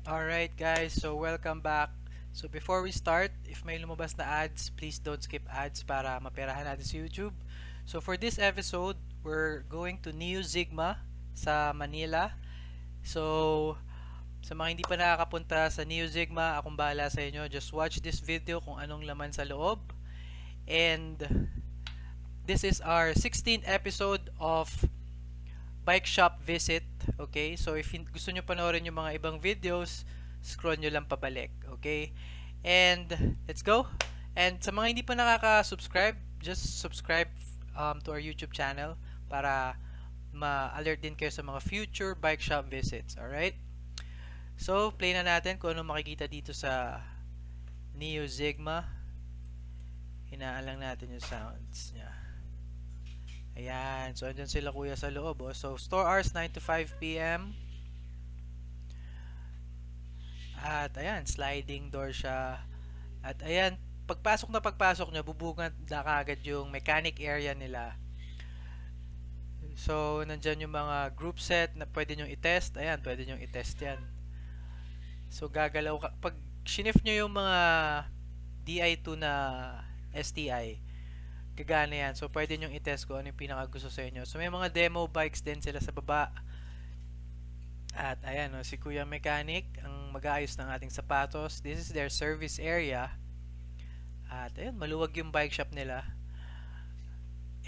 Alright guys, so welcome back. So before we start, if may lumabas na ads, please don't skip ads para maperahan natin sa YouTube. So for this episode, we're going to Neo Sigma sa Manila. So sa mga hindi pa nakakapunta sa Neo Sigma, akong bahala sa inyo. Just watch this video kung anong laman sa loob. And this is our 16th episode of bike shop visit. Okay, so if gusto nyo panoorin yung mga ibang videos, scroll nyo lang pabalik. Okay, and let's go. And sa mga hindi pa nakaka-subscribe, just subscribe to our YouTube channel para ma-alert din kayo sa mga future bike shop visits. Alright, so play na natin kung ano makikita dito sa Neo Sigma. Hinaan lang natin yung sounds niya. Ayan, so andyan sila kuya sa loob. Oh. So store hours 9 to 5 p.m. At ayan, sliding door siya. At ayan, pagpasok nyo, bubungan na kagad yung mechanic area nila. So nandyan yung mga group set na pwede nyo i-test. Ayan, pwede nyo i-test yan. So gagalaw ka. Pag shinif nyo yung mga Di2 na STI, gagana yan. So pwede nyo i-test kung ano yung pinakagusto sa inyo. So may mga demo bikes din sila sa baba. At ayan, si Kuya Mechanic ang mag-aayos ng ating sapatos. This is their service area. At ayan, maluwag yung bike shop nila.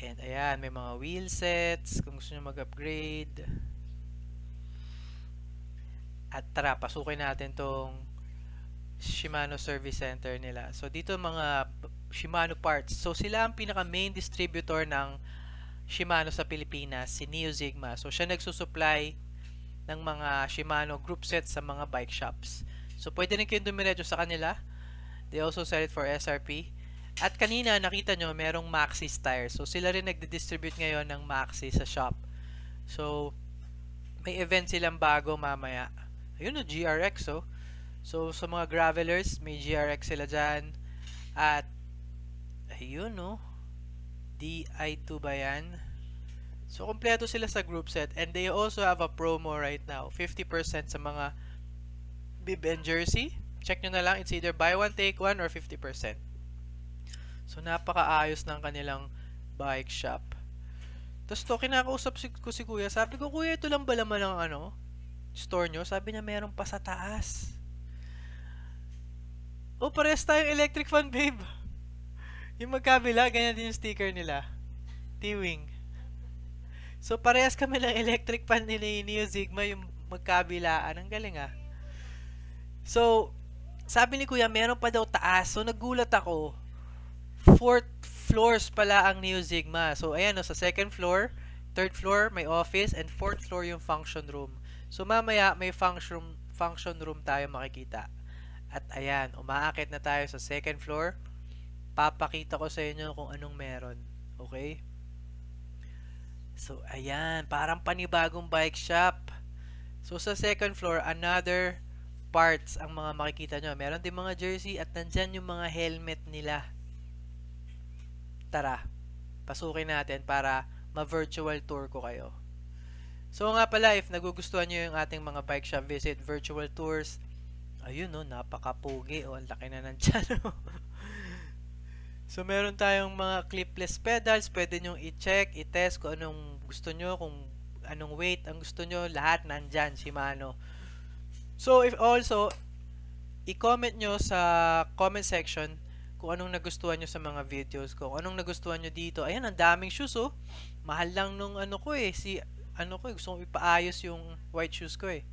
And ayan, may mga wheel sets kung gusto nyo mag-upgrade. At tara, pasukin natin tong Shimano Service Center nila. So dito mga Shimano parts. So sila ang pinaka main distributor ng Shimano sa Pilipinas, si Neo Sigma. So siya nagsusupply ng mga Shimano group sets sa mga bike shops. So pwede rin kayong dumiretso sa kanila. They also sell it for SRP. At kanina nakita nyo merong Maxxis tires. So sila rin nagdi-distribute ngayon ng Maxxis sa shop. So may event silang bago mamaya. Ayun o, GRX oh. So sa mga gravelers, may GRX sila dyan. At ayun no, Di2 ba yan? So kompleto sila sa group set. And they also have a promo right now, 50% sa mga bib and jersey. Check nyo na lang, it's either buy one take one or 50%. So napakaayos ng kanilang bike shop. Tapos to, kinakausap ko si kuya. Sabi ko, kuya, ito lang ba laman ng store nyo? Sabi niya, meron pa sa taas. Oh, parehas tayong electric fan, babe. Yung magkabila, ganyan din yung sticker nila. T-Wing. So, parehas kami ng electric fan nila yung Neo Sigma, yung magkabilaan. Ang galing ah. So, sabi ni kuya, meron pa daw taas. So, nagulat ako. 4th floors pala ang Neo Sigma. So, ayan sa second floor, third floor, may office, and 4th floor yung function room. So, mamaya, may function room tayo makikita. At ayan, umaakit na tayo sa second floor. Papakita ko sa inyo kung anong meron. Okay? So, ayan. Parang panibagong bike shop. So, sa second floor, another parts ang mga makikita nyo. Meron din mga jersey at nandyan yung mga helmet nila. Tara, pasukin natin para ma-virtual tour ko kayo. So, nga pala, if nagugustuhan nyo yung ating mga bike shop visit, virtual tours, ayun no, napakapugi. Ang laki na ng tiyan. So, meron tayong mga clipless pedals. Pwede nyo i-check, i-test kung anong gusto nyo, kung anong weight ang gusto nyo. Lahat nandyan, Shimano. So, if also, i-comment nyo sa comment section kung anong nagustuhan nyo sa mga videos ko. Kung anong nagustuhan nyo dito. Ayan, ang daming shoes oh. Mahal lang nung gusto kong ipaayos yung white shoes ko eh.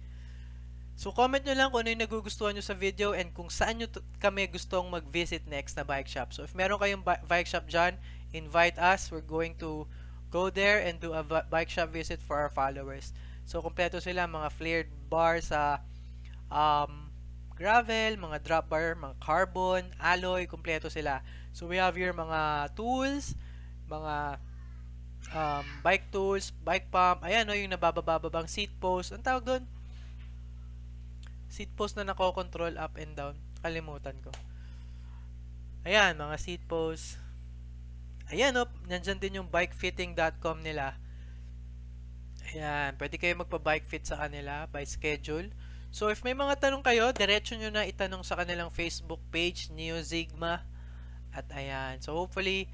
So, comment nyo lang kung ano yung nagugustuhan nyo sa video and kung saan nyo kami gustong mag-visit next na bike shop. So, if meron kayong bike shop dyan, invite us. We're going to go there and do a bike shop visit for our followers. So, kompleto sila. Mga flared bar sa gravel, mga drop bar, mga carbon, alloy, kompleto sila. So, we have here mga tools, mga bike tools, bike pump. Ayan o, yung nababababang seat post. Ang tawag doon? Seat post na nako-control up and down. Kalimutan ko. Ayan, mga seat post. Ayan o, nandyan din yung bikefitting.com nila. Ayan, pwede kayo magpa-bike fit sa kanila by schedule. So if may mga tanong kayo, diretso nyo na itanong sa kanilang Facebook page, Neo Zigma. At ayan, so hopefully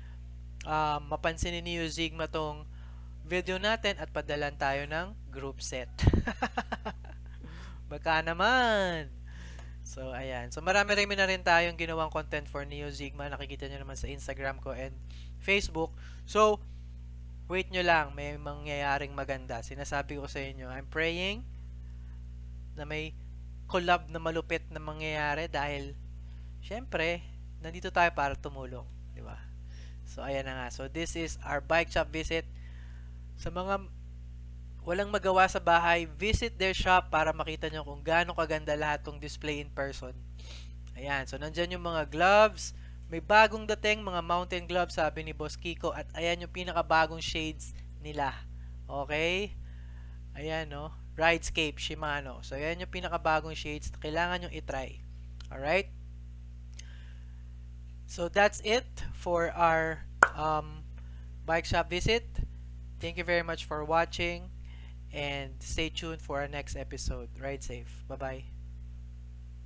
mapansin ni Neo Zigma tong video natin at padalan tayo ng group set. Baka naman. So ayan, so marami-rami na rin tayong ginawang content for Neo Zigma. Nakikita nyo naman sa Instagram ko and Facebook. So wait nyo lang, may mangyayaring maganda. Sinasabi ko sa inyo, I'm praying na may collab na malupit na mangyayari dahil syempre, nandito tayo para tumulong, di ba? So ayan na nga. So this is our bike shop visit. Sa mga walang magawa sa bahay, visit their shop para makita nyo kung gaano kaganda lahat ng display in person. Ayan, so nandyan yung mga gloves. May bagong dating mga mountain gloves, sabi ni Boss Kiko. At ayan yung pinakabagong shades nila. Okay? Ayan, no? Ridescape Shimano. So, ayan yung pinakabagong shades na kailangan nyo itry. Alright? So, that's it for our bike shop visit. Thank you very much for watching. And stay tuned for our next episode. Ride safe. Bye-bye.